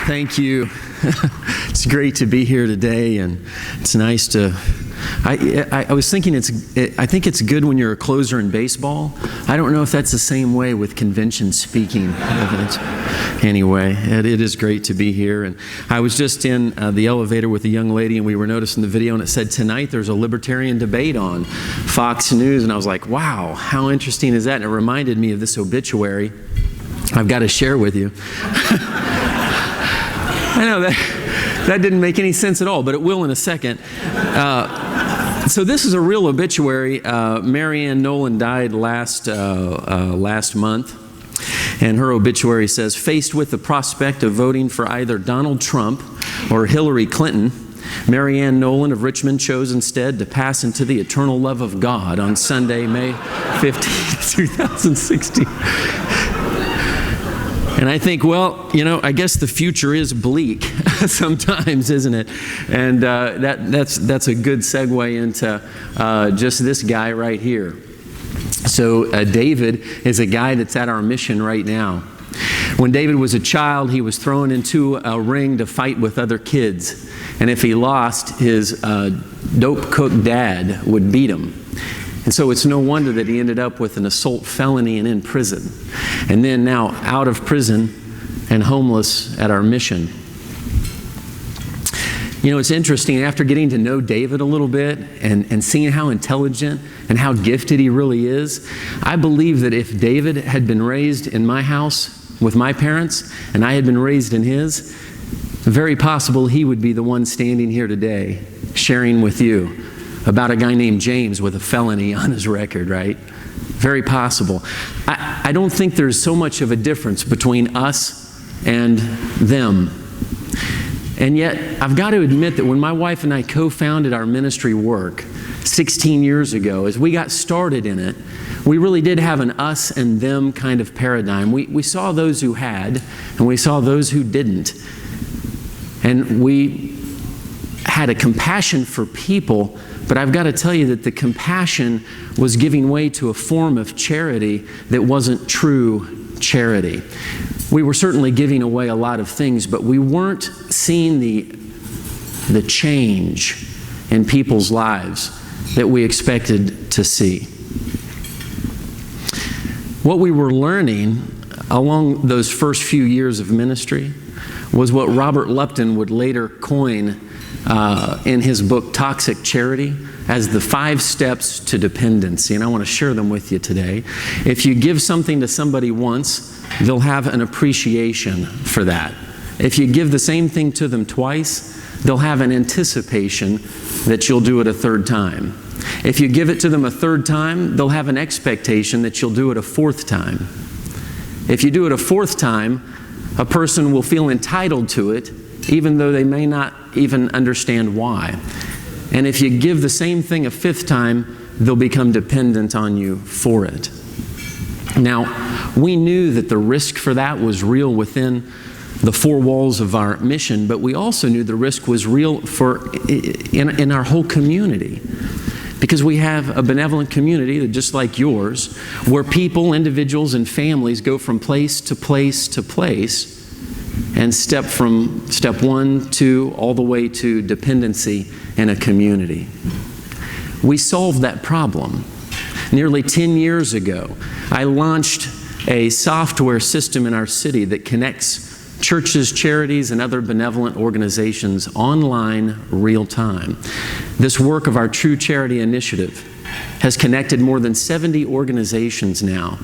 Thank you. It's great to be here today, and it's nice to. I was thinking I think it's good when you're a closer in baseball. I don't know if that's the same way with convention speaking events. Anyway, it is great to be here. And I was just in the elevator with a young lady, and we were noticing the video, and it said tonight there's a libertarian debate on Fox News, and I was like, wow, how interesting is that? And it reminded me of this obituary I've got to share with you. I know that didn't make any sense at all, but it will in a second. So this is a real obituary. Marianne Nolan died last month, and her obituary says, faced with the prospect of voting for either Donald Trump or Hillary Clinton, Marianne Nolan of Richmond chose instead to pass into the eternal love of God on Sunday, May 15, 2016. And I think, well, I guess the future is bleak sometimes, isn't it? And that's a good segue into just this guy right here. So David is a guy that's at our mission right now. When David was a child, he was thrown into a ring to fight with other kids. And if he lost, his dope cook dad would beat him. And so it's no wonder that he ended up with an assault felony and in prison. And then now out of prison and homeless at our mission. It's interesting, after getting to know David a little bit and seeing how intelligent and how gifted he really is, I believe that if David had been raised in my house with my parents and I had been raised in his, very possible he would be the one standing here today sharing with you about a guy named James with a felony on his record, right? Very possible. I don't think there's so much of a difference between us and them. And yet, I've got to admit that when my wife and I co-founded our ministry work 16 years ago, as we got started in it, we really did have an us and them kind of paradigm. We saw those who had, and we saw those who didn't. And we had a compassion for people, but I've got to tell you that the compassion was giving way to a form of charity that wasn't true charity. We were certainly giving away a lot of things, but we weren't seeing the change in people's lives that we expected to see. What we were learning along those first few years of ministry was what Robert Lupton would later coin in his book, Toxic Charity, as the 5 steps to dependency. And I want to share them with you today. If you give something to somebody once, they'll have an appreciation for that. If you give the same thing to them twice, they'll have an anticipation that you'll do it a third time. If you give it to them a third time, they'll have an expectation that you'll do it a fourth time. If you do it a fourth time, a person will feel entitled to it, even though they may not even understand why. And if you give the same thing a fifth time, they'll become dependent on you for it. Now, we knew that the risk for that was real within the 4 walls of our mission, but we also knew the risk was real in our whole community. Because we have a benevolent community that, just like yours, where people, individuals, and families go from place to place to place and step from step 1, 2, all the way to dependency in a community. We solved that problem. Nearly 10 years ago, I launched a software system in our city that connects churches, charities, and other benevolent organizations online real time. This work of our True Charity Initiative has connected more than 70 organizations now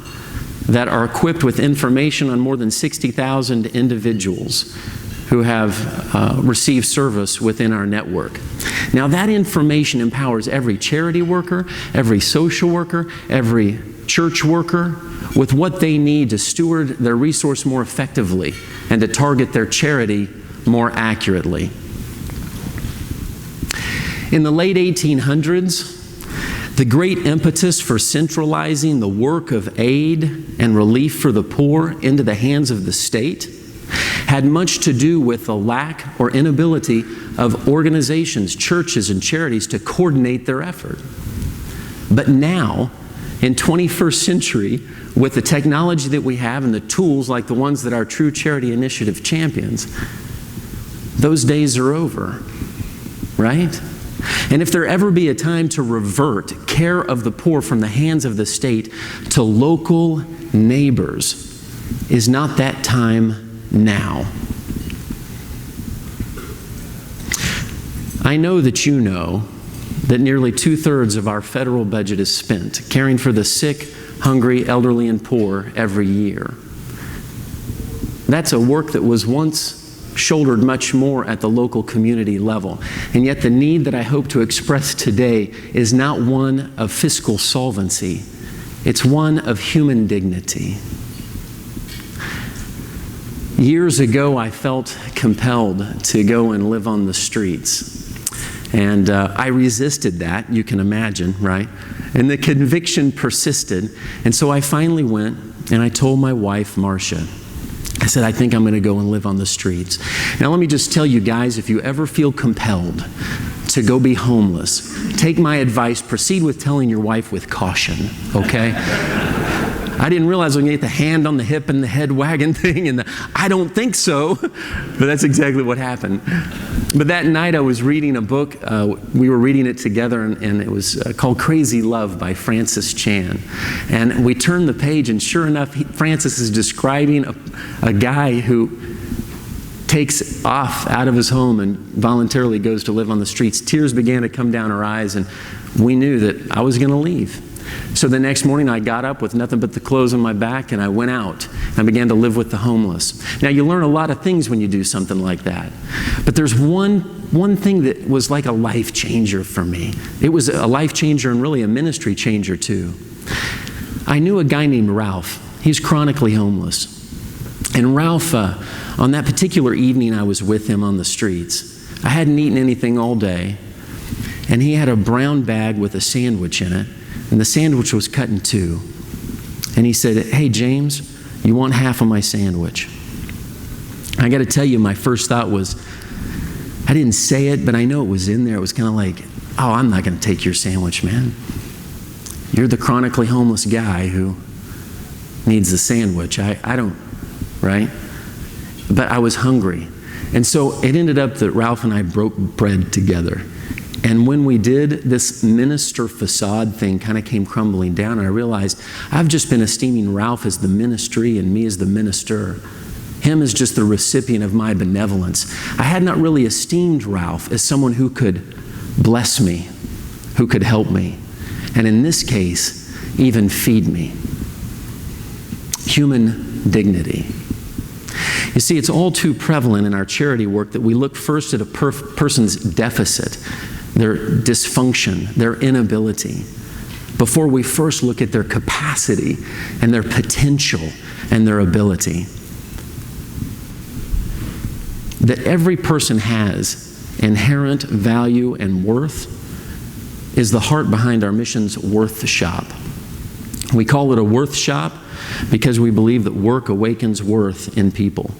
that are equipped with information on more than 60,000 individuals who have received service within our network. Now, that information empowers every charity worker, every social worker, every church worker with what they need to steward their resource more effectively and to target their charity more accurately. In the late 1800s, the great impetus for centralizing the work of aid and relief for the poor into the hands of the state had much to do with the lack or inability of organizations, churches, and charities to coordinate their effort. But now, in 21st century, with the technology that we have and the tools like the ones that our True Charity Initiative champions, Those days are over, right? And if there ever be a time to revert care of the poor from the hands of the state to local neighbors, is not that time now? I know that nearly 2/3 of our federal budget is spent caring for the sick, hungry, elderly, and poor every year. That's a work that was once shouldered much more at the local community level. And yet the need that I hope to express today is not one of fiscal solvency. It's one of human dignity. Years ago, I felt compelled to go and live on the streets. And I resisted that, you can imagine, right? And the conviction persisted. And so I finally went and I told my wife, Marcia, I said, I think I'm going to go and live on the streets. Now let me just tell you guys, if you ever feel compelled to go be homeless, take my advice, proceed with telling your wife with caution, okay? I didn't realize I was going to get the hand on the hip and the head wagging thing and I don't think so, but that's exactly what happened. But that night I was reading a book, we were reading it together, and it was called Crazy Love by Francis Chan. And we turned the page, and sure enough, Francis is describing a guy who takes off out of his home and voluntarily goes to live on the streets. Tears began to come down her eyes, and we knew that I was going to leave. So the next morning I got up with nothing but the clothes on my back and I went out and began to live with the homeless. Now you learn a lot of things when you do something like that. But there's one thing that was like a life changer for me. It was a life changer and really a ministry changer too. I knew a guy named Ralph. He's chronically homeless. And Ralph, on that particular evening I was with him on the streets, I hadn't eaten anything all day, and he had a brown bag with a sandwich in it. And the sandwich was cut in two. And he said, hey, James, you want half of my sandwich? I got to tell you, my first thought was, I didn't say it, but I know it was in there. It was kind of like, oh, I'm not going to take your sandwich, man. You're the chronically homeless guy who needs the sandwich. I don't, right? But I was hungry. And so it ended up that Ralph and I broke bread together. And when we did, this minister facade thing kind of came crumbling down, and I realized I've just been esteeming Ralph as the ministry and me as the minister. Him as just the recipient of my benevolence. I had not really esteemed Ralph as someone who could bless me, who could help me, and in this case, even feed me. Human dignity. You see, it's all too prevalent in our charity work that we look first at a person's deficit, their dysfunction, their inability, before we first look at their capacity and their potential and their ability. That every person has inherent value and worth is the heart behind our mission's Worth Shop. We call it a Worth Shop because we believe that work awakens worth in people.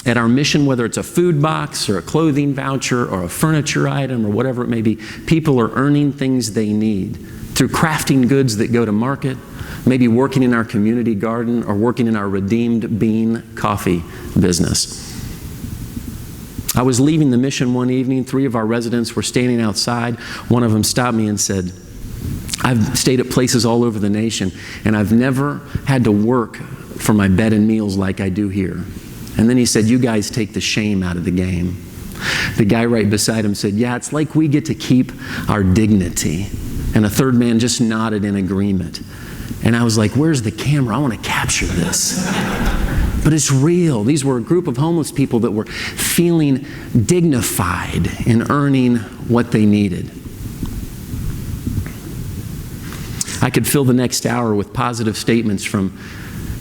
At our mission, whether it's a food box or a clothing voucher or a furniture item or whatever it may be, people are earning things they need through crafting goods that go to market, maybe working in our community garden or working in our Redeemed Bean coffee business. I was leaving the mission one evening. 3 of our residents were standing outside. One of them stopped me and said, I've stayed at places all over the nation, and I've never had to work for my bed and meals like I do here. And then he said, you guys take the shame out of the game. The guy right beside him said, yeah, it's like we get to keep our dignity. And a third man just nodded in agreement. And I was like, where's the camera? I want to capture this. But it's real. These were a group of homeless people that were feeling dignified in earning what they needed. I could fill the next hour with positive statements from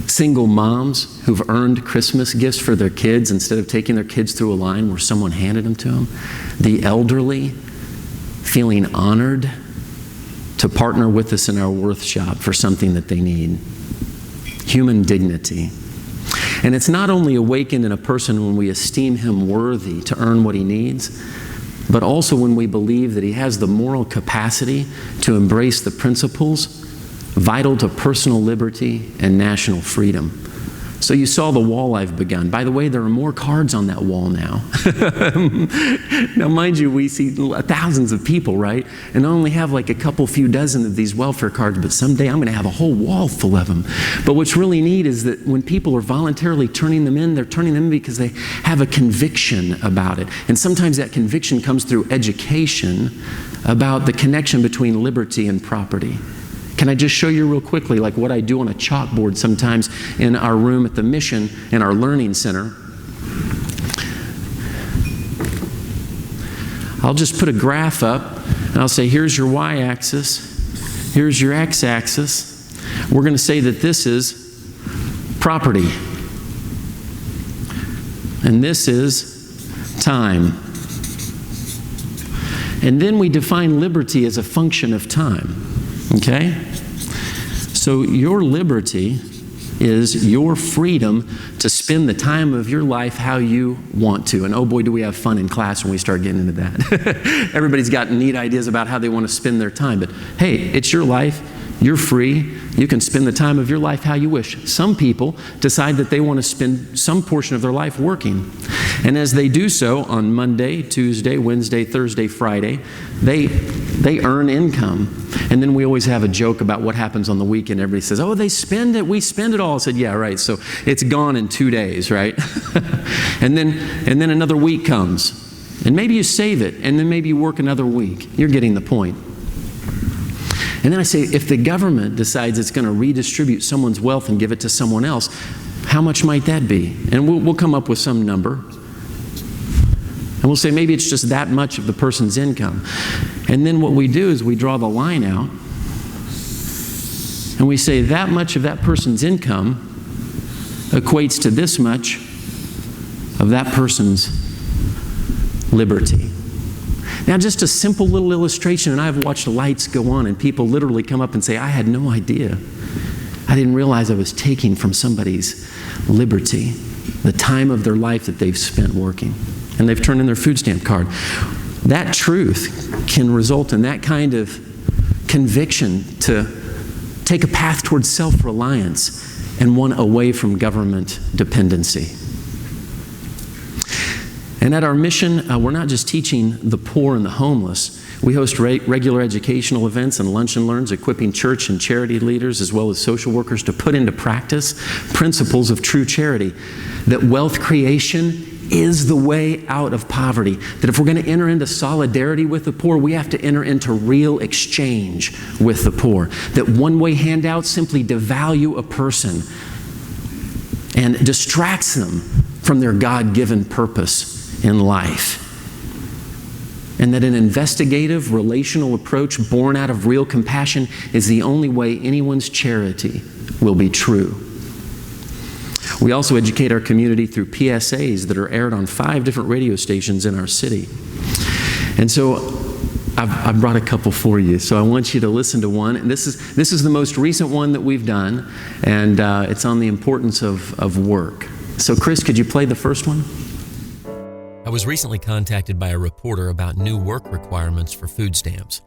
single moms who've earned Christmas gifts for their kids instead of taking their kids through a line where someone handed them to them. The elderly feeling honored to partner with us in our Worth Shop for something that they need. Human dignity. And it's not only awakened in a person when we esteem him worthy to earn what he needs, but also when we believe that he has the moral capacity to embrace the principles vital to personal liberty and national freedom. So you saw the wall I've begun. By the way, there are more cards on that wall now. Now, mind you, we see thousands of people, right? And I only have like a couple few dozen of these welfare cards, but someday I'm going to have a whole wall full of them. But what's really neat is that when people are voluntarily turning them in, they're turning them in because they have a conviction about it. And sometimes that conviction comes through education about the connection between liberty and property. Can I just show you real quickly like what I do on a chalkboard sometimes in our room at the Mission in our Learning Center? I'll just put a graph up and I'll say, here's your y-axis, here's your x-axis. We're going to say that this is property. And this is time. And then we define liberty as a function of time. Okay? So your liberty is your freedom to spend the time of your life how you want to. And oh boy, do we have fun in class when we start getting into that. Everybody's got neat ideas about how they want to spend their time. But hey, it's your life. You're free. You can spend the time of your life how you wish. Some people decide that they want to spend some portion of their life working. And as they do so on Monday, Tuesday, Wednesday, Thursday, Friday, they earn income. And then we always have a joke about what happens on the weekend. Everybody says, oh, they spend it. We spend it all. I said, yeah, right. So it's gone in 2 days, right? and then another week comes. And maybe you save it. And then maybe you work another week. You're getting the point. And then I say, if the government decides it's going to redistribute someone's wealth and give it to someone else, how much might that be? And we'll come up with some number. And we'll say maybe it's just that much of the person's income. And then what we do is we draw the line out. And we say that much of that person's income equates to this much of that person's liberty. Now, just a simple little illustration, and I've watched lights go on and people literally come up and say, I had no idea. I didn't realize I was taking from somebody's liberty, the time of their life that they've spent working. And they've turned in their food stamp card. That truth can result in that kind of conviction to take a path towards self-reliance and one away from government dependency. And at our mission, we're not just teaching the poor and the homeless. We host regular educational events and lunch and learns, equipping church and charity leaders as well as social workers to put into practice principles of true charity. That wealth creation is the way out of poverty. That if we're going to enter into solidarity with the poor, we have to enter into real exchange with the poor. That one-way handouts simply devalue a person and distracts them from their God-given purpose in life. And that an investigative, relational approach born out of real compassion is the only way anyone's charity will be true. We also educate our community through PSAs that are aired on 5 different radio stations in our city. And so I've brought a couple for you. So I want you to listen to one. And this is the most recent one that we've done. And it's on the importance of work. So Chris, could you play the first one? I was recently contacted by a reporter about new work requirements for food stamps.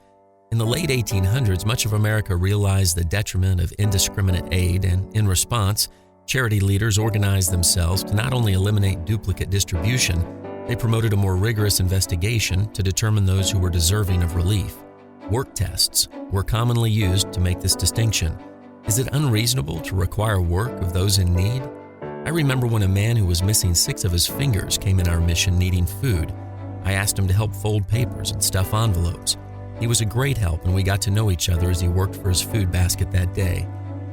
In the late 1800s, much of America realized the detriment of indiscriminate aid, and in response, charity leaders organized themselves to not only eliminate duplicate distribution, they promoted a more rigorous investigation to determine those who were deserving of relief. Work tests were commonly used to make this distinction. Is it unreasonable to require work of those in need? I remember when a man who was missing 6 of his fingers came in our mission needing food. I asked him to help fold papers and stuff envelopes. He was a great help, and we got to know each other as he worked for his food basket that day.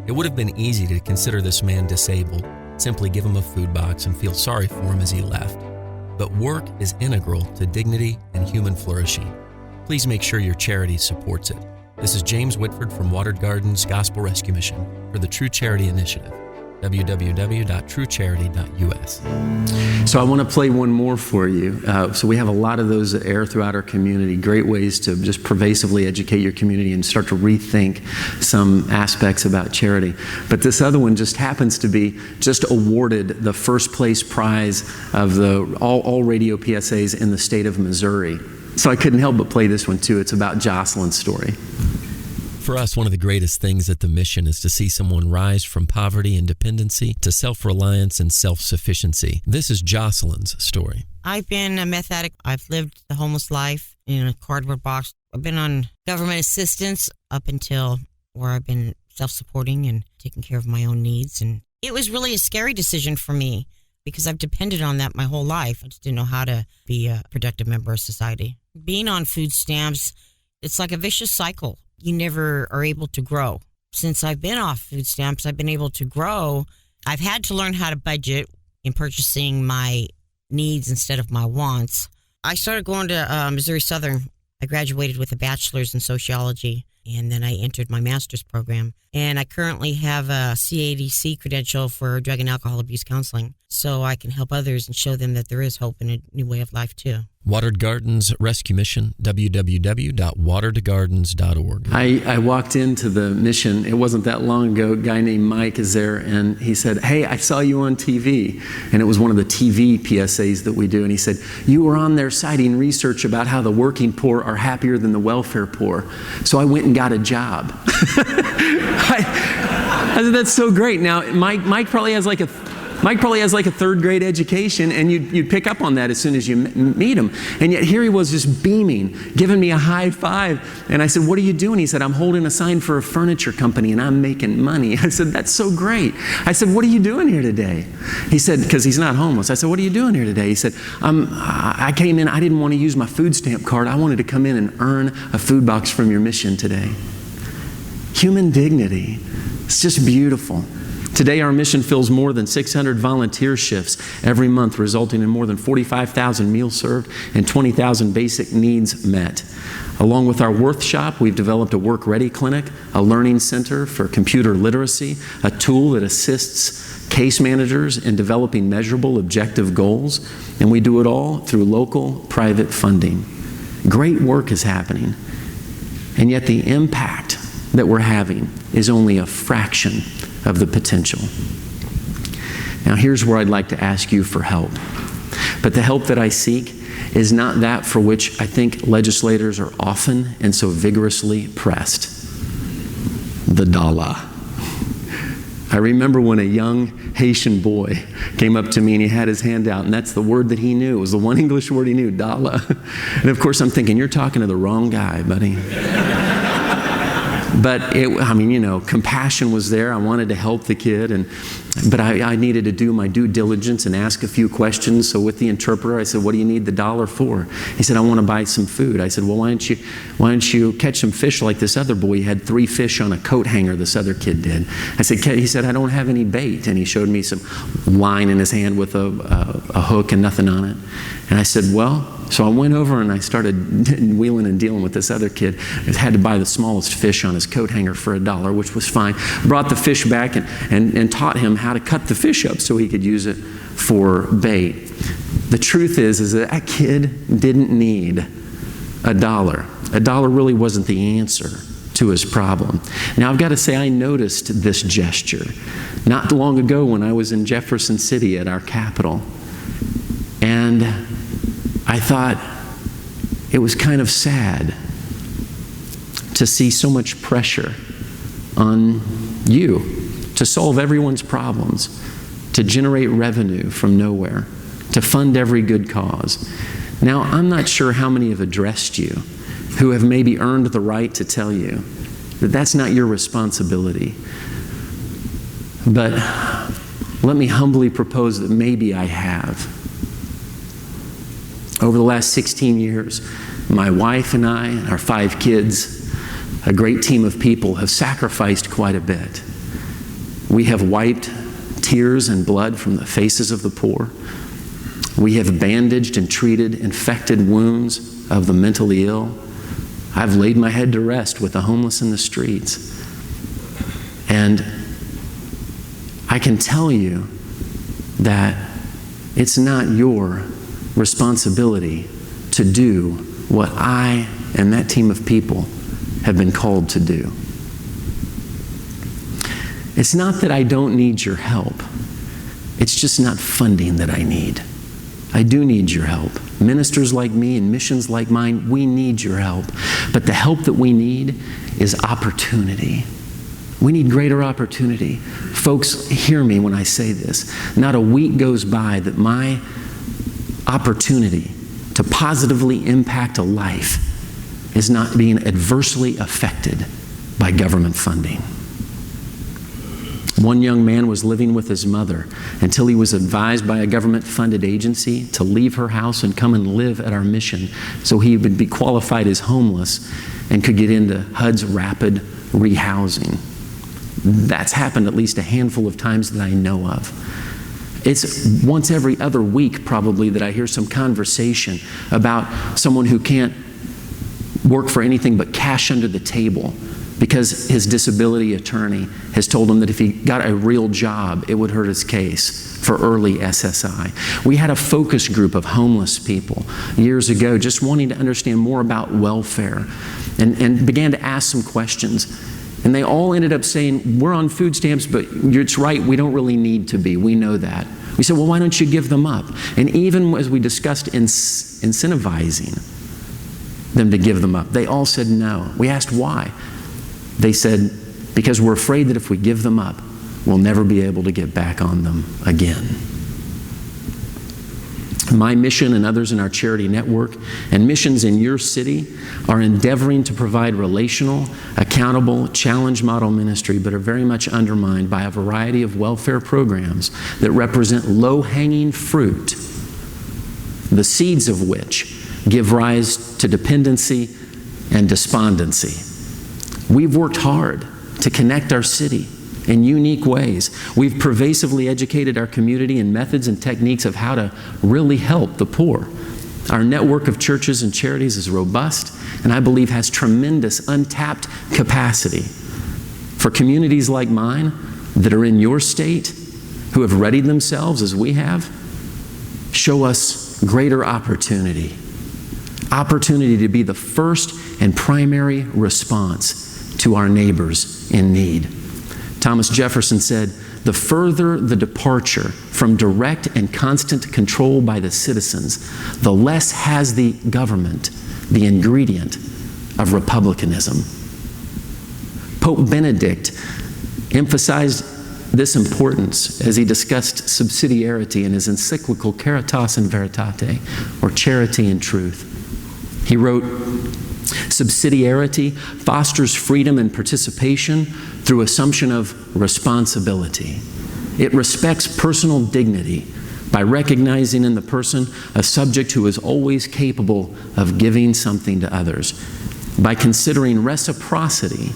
It would have been easy to consider this man disabled, simply give him a food box and feel sorry for him as he left. But work is integral to dignity and human flourishing. Please make sure your charity supports it. This is James Whitford from Watered Gardens Gospel Rescue Mission for the True Charity Initiative. www.truecharity.us. So I want to play one more for you. So we have a lot of those that air throughout our community. Great ways to just pervasively educate your community and start to rethink some aspects about charity. But this other one just happens to be just awarded the first place prize of the all radio PSAs in the state of Missouri. So I couldn't help but play this one too. It's about Jocelyn's story. For us, one of the greatest things at the mission is to see someone rise from poverty and dependency to self-reliance and self-sufficiency. This is Jocelyn's story. I've been a meth addict. I've lived the homeless life in a cardboard box. I've been on government assistance up until where I've been self-supporting and taking care of my own needs. And it was really a scary decision for me because I've depended on that my whole life. I just didn't know how to be a productive member of society. Being on food stamps, it's like a vicious cycle. You never are able to grow. Since I've been off food stamps, I've been able to grow. I've had to learn how to budget in purchasing my needs instead of my wants. I started going to Missouri Southern. I graduated with a bachelor's in sociology, and then I entered my master's program. And I currently have a CADC credential for drug and alcohol abuse counseling, so I can help others and show them that there is hope and a new way of life too. Watered Gardens Rescue Mission, www.wateredgardens.org. I walked into the mission, it wasn't that long ago, a guy named Mike is there, and he said, "Hey, I saw you on TV." And it was one of the TV PSAs that we do, and he said, "You were on there citing research about how the working poor are happier than the welfare poor." So I went and got a job. I said, "That's so great." Now, Mike probably has like a third grade education, and you'd pick up on that as soon as you meet him. And yet here he was just beaming, giving me a high five. And I said, "What are you doing?" He said, "I'm holding a sign for a furniture company and I'm making money." I said, "That's so great." I said, "What are you doing here today?" He said, because he's not homeless. I said, "What are you doing here today?" He said, I came in, I didn't want to use my food stamp card. I wanted to come in and earn a food box from your mission today. Human dignity. It's just beautiful. Today, our mission fills more than 600 volunteer shifts every month, resulting in more than 45,000 meals served and 20,000 basic needs met. Along with our Worth Shop, we've developed a Work Ready clinic, a learning center for computer literacy, a tool that assists case managers in developing measurable, objective goals, and we do it all through local, private funding. Great work is happening, and yet the impact that we're having is only a fraction of the potential. Now here's where I'd like to ask you for help. But the help that I seek is not that for which I think legislators are often and so vigorously pressed. The dollar. I remember when a young Haitian boy came up to me and he had his hand out, and that's the word that he knew. It was the one English word he knew, dollar. And of course I'm thinking, you're talking to the wrong guy, buddy. But compassion was there. I wanted to help the kid, but I needed to do my due diligence and ask a few questions. So with the interpreter, I said, "What do you need the dollar for?" He said, "I want to buy some food." I said, "Well, why don't you catch some fish like this other boy? He had 3 fish on a coat hanger, this other kid did." He said, "I don't have any bait." And he showed me some line in his hand with a hook and nothing on it. And I said, so I went over and I started wheeling and dealing with this other kid. I had to buy the smallest fish on his coat hanger for $1, which was fine. Brought the fish back and taught him how to cut the fish up so he could use it for bait. The truth is that kid didn't need $1. $1 really wasn't the answer to his problem. Now I've got to say, I noticed this gesture not long ago when I was in Jefferson City at our Capitol. And I thought it was kind of sad to see so much pressure on you to solve everyone's problems, to generate revenue from nowhere, to fund every good cause. Now, I'm not sure how many have addressed you who have maybe earned the right to tell you that that's not your responsibility. But let me humbly propose that maybe I have. Over the last 16 years, my wife and I and our 5 kids, a great team of people, have sacrificed quite a bit. We have wiped tears and blood from the faces of the poor. We have bandaged and treated infected wounds of the mentally ill. I've laid my head to rest with the homeless in the streets. And I can tell you that it's not your responsibility to do what I and that team of people have been called to do. It's not that I don't need your help. It's just not funding that I need. I do need your help. Ministers like me and missions like mine, we need your help. But the help that we need is opportunity. We need greater opportunity. Folks, hear me when I say this. Not a week goes by that my opportunity to positively impact a life is not being adversely affected by government funding. One young man was living with his mother until he was advised by a government-funded agency to leave her house and come and live at our mission so he would be qualified as homeless and could get into HUD's rapid rehousing. That's happened at least a handful of times that I know of. It's once every other week probably that I hear some conversation about someone who can't work for anything but cash under the table because his disability attorney has told him that if he got a real job, it would hurt his case for early SSI. We had a focus group of homeless people years ago just wanting to understand more about welfare and began to ask some questions. And they all ended up saying, we're on food stamps, but it's right, we don't really need to be. We know that. We said, well, why don't you give them up? And even as we discussed incentivizing them to give them up, they all said no. We asked why. They said, because we're afraid that if we give them up, we'll never be able to get back on them again. My mission and others in our charity network and missions in your city are endeavoring to provide relational, accountable, challenge model ministry, but are very much undermined by a variety of welfare programs that represent low-hanging fruit, the seeds of which give rise to dependency and despondency. We've worked hard to connect our city in unique ways. We've pervasively educated our community in methods and techniques of how to really help the poor. Our network of churches and charities is robust and I believe has tremendous untapped capacity. For communities like mine that are in your state, who have readied themselves as we have, show us greater opportunity. Opportunity to be the first and primary response to our neighbors in need. Thomas Jefferson said, the further the departure from direct and constant control by the citizens, the less has the government the ingredient of republicanism. Pope Benedict emphasized this importance as he discussed subsidiarity in his encyclical Caritas in Veritate, or Charity and Truth. He wrote, subsidiarity fosters freedom and participation through assumption of responsibility. It respects personal dignity by recognizing in the person a subject who is always capable of giving something to others. By considering reciprocity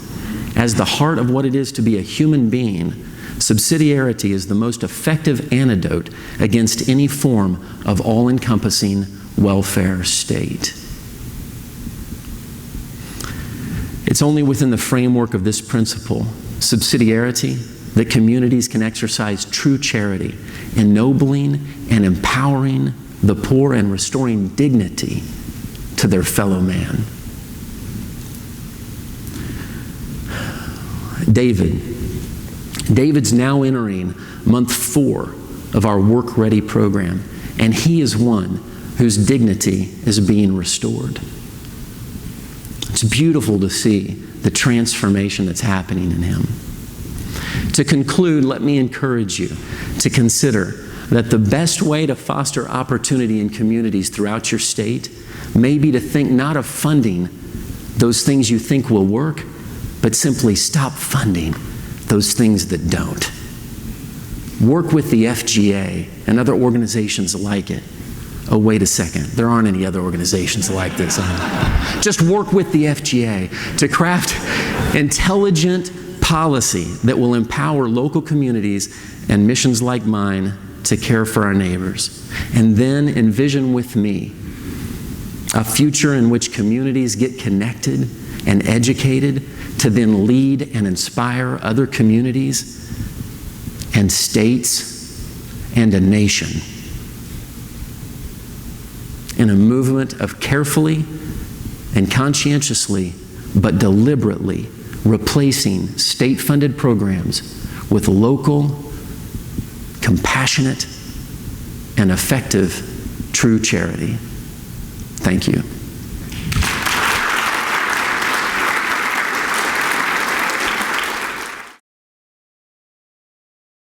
as the heart of what it is to be a human being, subsidiarity is the most effective antidote against any form of all-encompassing welfare state. It's only within the framework of this principle, subsidiarity, that communities can exercise true charity, ennobling and empowering the poor and restoring dignity to their fellow man. David's now entering month 4 of our Work Ready program, and he is one whose dignity is being restored. It's beautiful to see the transformation that's happening in him. To conclude, let me encourage you to consider that the best way to foster opportunity in communities throughout your state may be to think not of funding those things you think will work, but simply stop funding those things that don't. Work with the FGA and other organizations like it. Oh, wait a second. There aren't any other organizations like this. Just work with the FGA to craft intelligent policy that will empower local communities and missions like mine to care for our neighbors. And then envision with me a future in which communities get connected and educated to then lead and inspire other communities and states and a nation in a movement of carefully and conscientiously but deliberately replacing state-funded programs with local, compassionate, and effective true charity. Thank you.